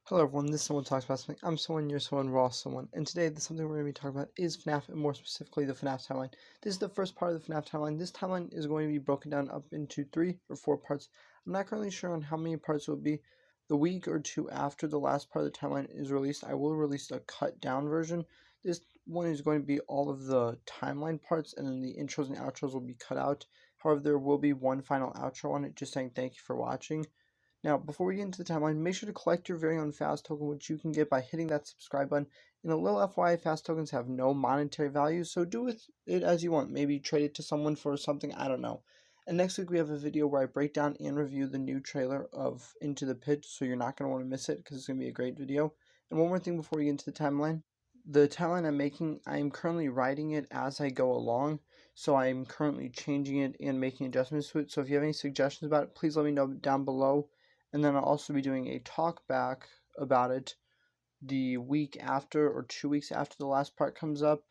Hello everyone, this is Someone Talks About Something. I'm someone, you're someone, we're all someone. And today, something we're going to be talking about is FNAF, and more specifically, the FNAF Timeline. This is the first part of the FNAF Timeline. This timeline is going to be broken down up into 3 or 4 parts. I'm not currently sure on how many parts it will be. The week or two after the last part of the timeline is released, I will release a cut down version. This one is going to be all of the timeline parts, and then the intros and outros will be cut out. However, there will be one final outro on it, just saying thank you for watching. Now, before we get into the timeline, make sure to collect your very own fast token, which you can get by hitting that subscribe button. And a little FYI, fast tokens have no monetary value, so do with it as you want. Maybe trade it to someone for something, I don't know. And next week we have a video where I break down and review the new trailer of Into the Pit, so you're not going to want to miss it because it's going to be a great video. And one more thing before we get into the timeline. The timeline I'm making, I'm currently writing it as I go along, so I'm currently changing it and making adjustments to it. So if you have any suggestions about it, please let me know down below. And then I'll also be doing a talk back about it the week after or 2 weeks after the last part comes up,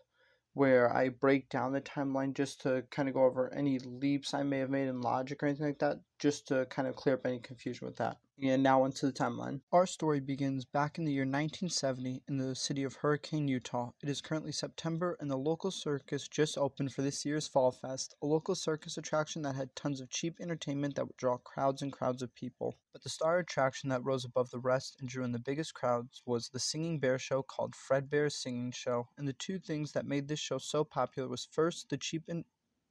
where I break down the timeline just to kind of go over any leaps I may have made in logic or anything like that, just to kind of clear up any confusion with that. And now onto the timeline. Our story begins back in the year 1970 in the city of Hurricane, Utah. It is currently September, and the local circus just opened for this year's Fall Fest, a local circus attraction that had tons of cheap entertainment that would draw crowds and crowds of people. But the star attraction that rose above the rest and drew in the biggest crowds was the singing bear show called Fredbear's Singing Show. And the two things that made this show so popular was first, the cheap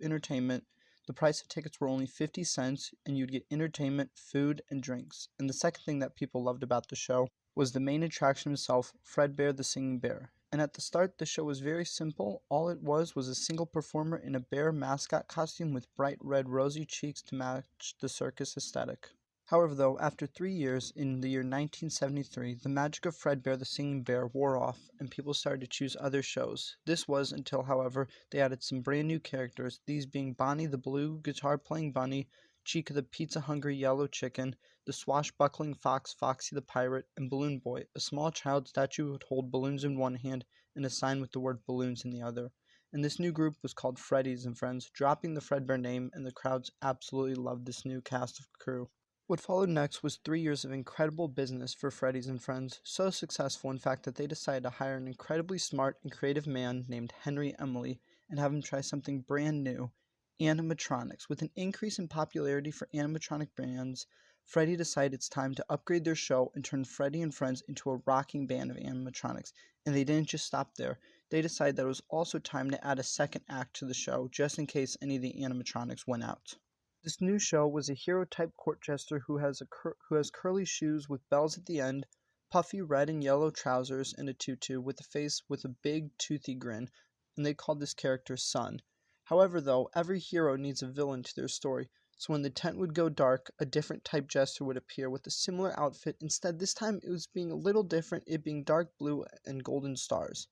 entertainment. The price of tickets were only 50 cents, and you'd get entertainment, food, and drinks. And the second thing that people loved about the show was the main attraction himself, Fredbear the Singing Bear. And at the start, the show was very simple. All it was a single performer in a bear mascot costume with bright red rosy cheeks to match the circus aesthetic. However, though, after 3 years, in the year 1973, the magic of Fredbear the Singing Bear wore off, and people started to choose other shows. This was until, however, they added some brand new characters, these being Bonnie the blue guitar-playing bunny, Chica the pizza-hungry yellow chicken, the swashbuckling fox Foxy the pirate, and Balloon Boy, a small child statue who would hold balloons in one hand and a sign with the word balloons in the other. And this new group was called Freddy's and Friends, dropping the Fredbear name, and the crowds absolutely loved this new cast of crew. What followed next was 3 years of incredible business for Freddy's and Friends, so successful in fact that they decided to hire an incredibly smart and creative man named Henry Emily and have him try something brand new, animatronics. With an increase in popularity for animatronic brands, Freddy decided it's time to upgrade their show and turn Freddy and Friends into a rocking band of animatronics. And they didn't just stop there. They decided that it was also time to add a second act to the show, just in case any of the animatronics went out. This new show was a hero-type court jester who has curly shoes with bells at the end, puffy red and yellow trousers, and a tutu with a face with a big toothy grin, and they called this character Sun. However, though, every hero needs a villain to their story, so when the tent would go dark, a different type jester would appear with a similar outfit. Instead, this time it was being a little different, it being dark blue and golden stars.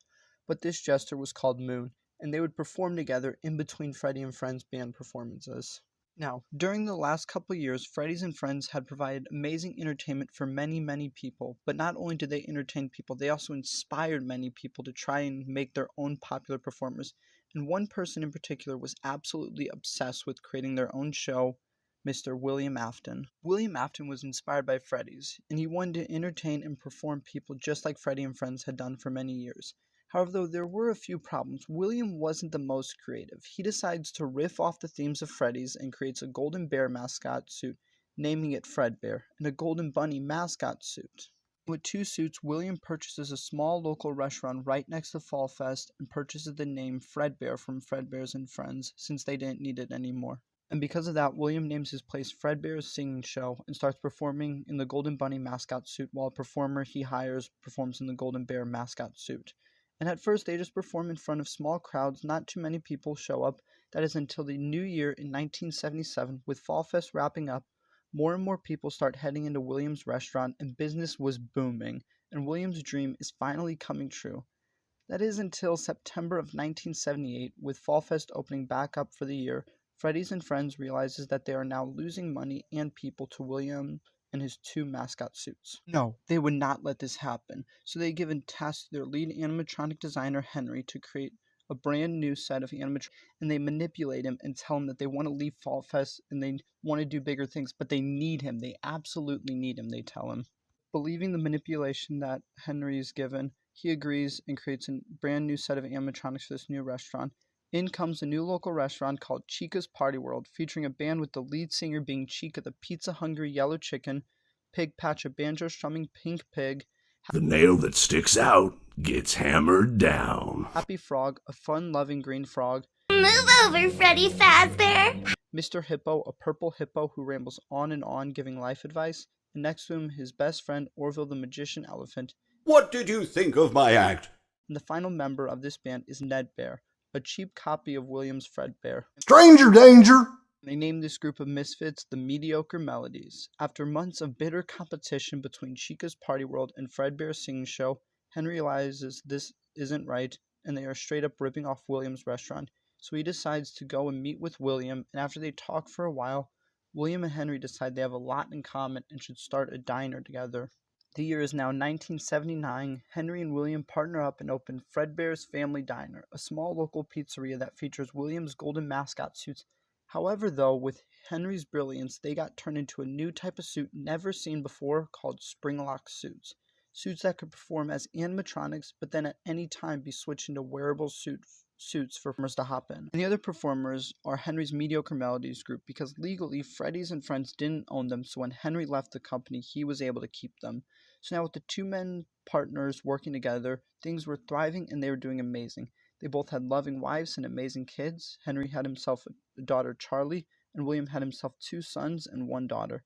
But this jester was called Moon, and they would perform together in between Freddy and Friends band performances. Now, during the last couple years, Freddy's and Friends had provided amazing entertainment for many, many people. But not only did they entertain people, they also inspired many people to try and make their own popular performers. And one person in particular was absolutely obsessed with creating their own show, Mr. William Afton. William Afton was inspired by Freddy's, and he wanted to entertain and perform people just like Freddy and Friends had done for many years. However, though there were a few problems, William wasn't the most creative. He decides to riff off the themes of Freddy's and creates a golden bear mascot suit, naming it Fredbear, and a golden bunny mascot suit. With two suits, William purchases a small local restaurant right next to Fall Fest and purchases the name Fredbear from Fredbear's and Friends, since they didn't need it anymore. And because of that, William names his place Fredbear's Singing Show and starts performing in the golden bunny mascot suit, while a performer he hires performs in the golden bear mascot suit. And at first they just perform in front of small crowds, not too many people show up. That is until the new year in 1977, with Fall Fest wrapping up, more and more people start heading into William's restaurant and business was booming, and William's dream is finally coming true. That is until September of 1978, with Fall Fest opening back up for the year, Freddy's and Friends realizes that they are now losing money and people to William and his two mascot suits. No, they would not let this happen, so they give a task to their lead animatronic designer Henry to create a brand new set of animatronics, and they manipulate him and tell him that they want to leave Fall Fest and they want to do bigger things, but they need him. They absolutely need him, they tell him. Believing the manipulation that Henry is given, he agrees and creates a brand new set of animatronics for this new restaurant. In comes a new local restaurant called Chica's Party World, featuring a band with the lead singer being Chica the pizza-hungry yellow chicken, Pig Patch a banjo-strumming pink pig, The nail that sticks out gets hammered down. Happy Frog, a fun-loving green frog, Move over, Freddy Fazbear! Mr. Hippo, a purple hippo who rambles on giving life advice, and next to him his best friend Orville the magician elephant. What did you think of my act? And the final member of this band is Ned Bear, a cheap copy of William's Fredbear. Stranger danger! They named this group of misfits the Mediocre Melodies. After months of bitter competition between Chica's Party World and Fredbear's singing show, Henry realizes this isn't right, and they are straight up ripping off William's restaurant. So he decides to go and meet with William, and after they talk for a while, William and Henry decide they have a lot in common and should start a diner together. The year is now 1979. Henry and William partner up and open Fredbear's Family Diner, a small local pizzeria that features William's golden mascot suits. However, though, with Henry's brilliance, they got turned into a new type of suit never seen before called Springlock suits. Suits that could perform as animatronics, but then at any time be switched into wearable suits for performers to hop in. And the other performers are Henry's Mediocre Melodies group, because legally Freddy's and Friends didn't own them, so when Henry left the company, he was able to keep them. So now with the two men partners working together, things were thriving and they were doing amazing. They both had loving wives and amazing kids. Henry had himself a daughter, Charlie, and William had himself 2 sons and 1 daughter.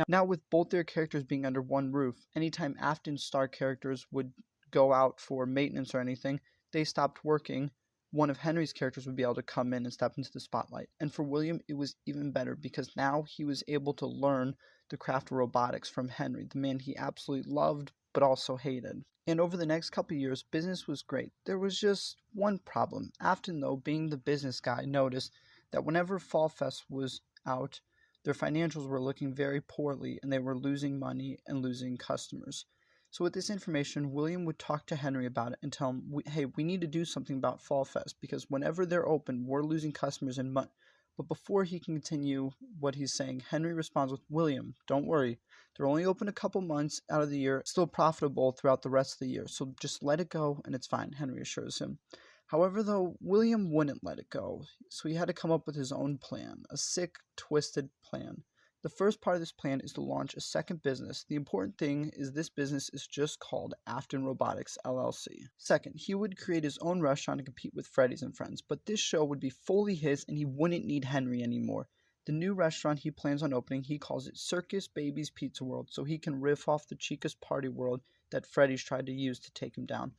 Now with both their characters being under one roof, anytime Afton's star characters would go out for maintenance or anything, they stopped working. One of Henry's characters would be able to come in and step into the spotlight. And for William, it was even better because now he was able to learn the craft of robotics from Henry, the man he absolutely loved but also hated. And over the next couple of years, business was great. There was just one problem. Afton, though, being the business guy, noticed that whenever Fall Fest was out, their financials were looking very poorly and they were losing money and losing customers. So with this information, William would talk to Henry about it and tell him, hey, we need to do something about Fall Fest because whenever they're open, we're losing customers and money. But before he can continue what he's saying, Henry responds with, William, don't worry. They're only open a couple months out of the year, still profitable throughout the rest of the year. So just let it go and it's fine, Henry assures him. However, though, William wouldn't let it go. So he had to come up with his own plan, a sick, twisted plan. The first part of this plan is to launch a second business. The important thing is this business is just called Afton Robotics LLC. Second, he would create his own restaurant to compete with Freddy's and Friends, but this show would be fully his and he wouldn't need Henry anymore. The new restaurant he plans on opening, he calls it Circus Baby's Pizza World, so he can riff off the Chica's Party World that Freddy's tried to use to take him down.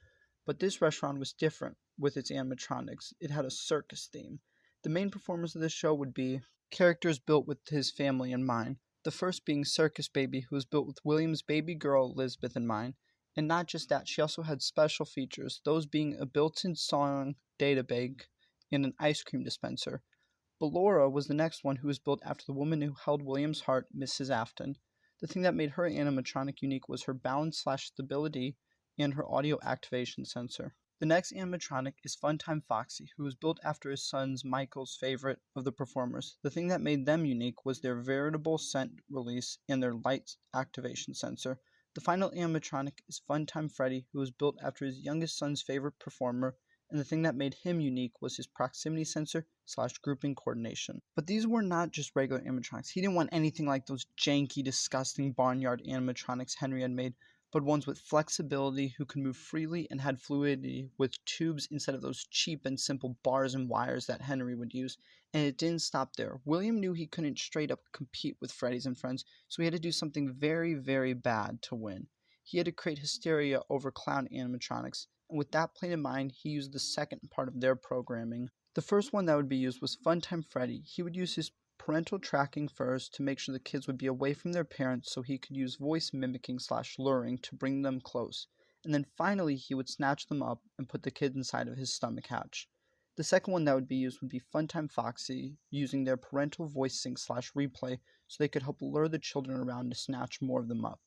But this restaurant was different with its animatronics. It had a circus theme. The main performers of this show would be characters built with his family in mind. The first being Circus Baby, who was built with William's baby girl Elizabeth in mind. And not just that, she also had special features, those being a built-in song data bank and an ice cream dispenser. Ballora was the next one, who was built after the woman who held William's heart, Mrs. Afton. The thing that made her animatronic unique was her balance/stability and her audio activation sensor. The next animatronic is Funtime Foxy, who was built after his son's Michael's favorite of the performers. The thing that made them unique was their veritable scent release and their light activation sensor. The final animatronic is Funtime Freddy, who was built after his youngest son's favorite performer, and the thing that made him unique was his proximity sensor/grouping coordination. But these were not just regular animatronics. He didn't want anything like those janky, disgusting barnyard animatronics Henry had made, but ones with flexibility, who could move freely and had fluidity with tubes instead of those cheap and simple bars and wires that Henry would use. And it didn't stop there. William knew he couldn't straight up compete with Freddy's and Friends, so he had to do something very, very bad to win. He had to create hysteria over clown animatronics, and with that plan in mind, he used the second part of their programming. The first one that would be used was Funtime Freddy. He would use his parental tracking first to make sure the kids would be away from their parents so he could use voice mimicking/luring to bring them close. And then finally he would snatch them up and put the kid inside of his stomach hatch. The second one that would be used would be Funtime Foxy, using their parental voice sync/replay so they could help lure the children around to snatch more of them up.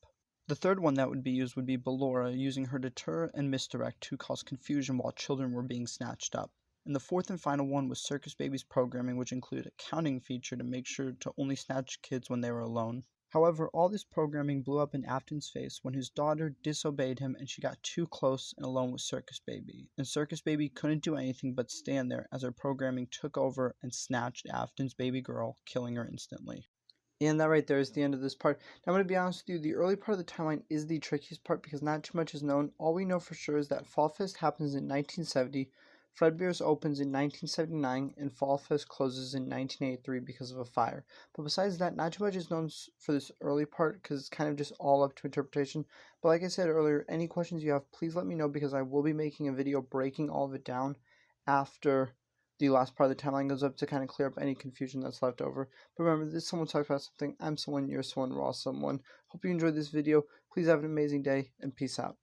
The third one that would be used would be Ballora, using her deter and misdirect to cause confusion while children were being snatched up. And the fourth and final one was Circus Baby's programming, which included a counting feature to make sure to only snatch kids when they were alone. However, all this programming blew up in Afton's face when his daughter disobeyed him and she got too close and alone with Circus Baby. And Circus Baby couldn't do anything but stand there as her programming took over and snatched Afton's baby girl, killing her instantly. And that right there is the end of this part. Now, I'm going to be honest with you, the early part of the timeline is the trickiest part because not too much is known. All we know for sure is that Fall Fest happens in 1970, Fredbear's opens in 1979, and Fall Fest closes in 1983 because of a fire. But besides that, not too much is known for this early part because it's kind of just all up to interpretation. But like I said earlier, any questions you have, please let me know because I will be making a video breaking all of it down after the last part of the timeline goes up to kind of clear up any confusion that's left over. But remember, this is Someone Talks About Something. I'm someone, you're someone, we're all someone. Hope you enjoyed this video. Please have an amazing day, and peace out.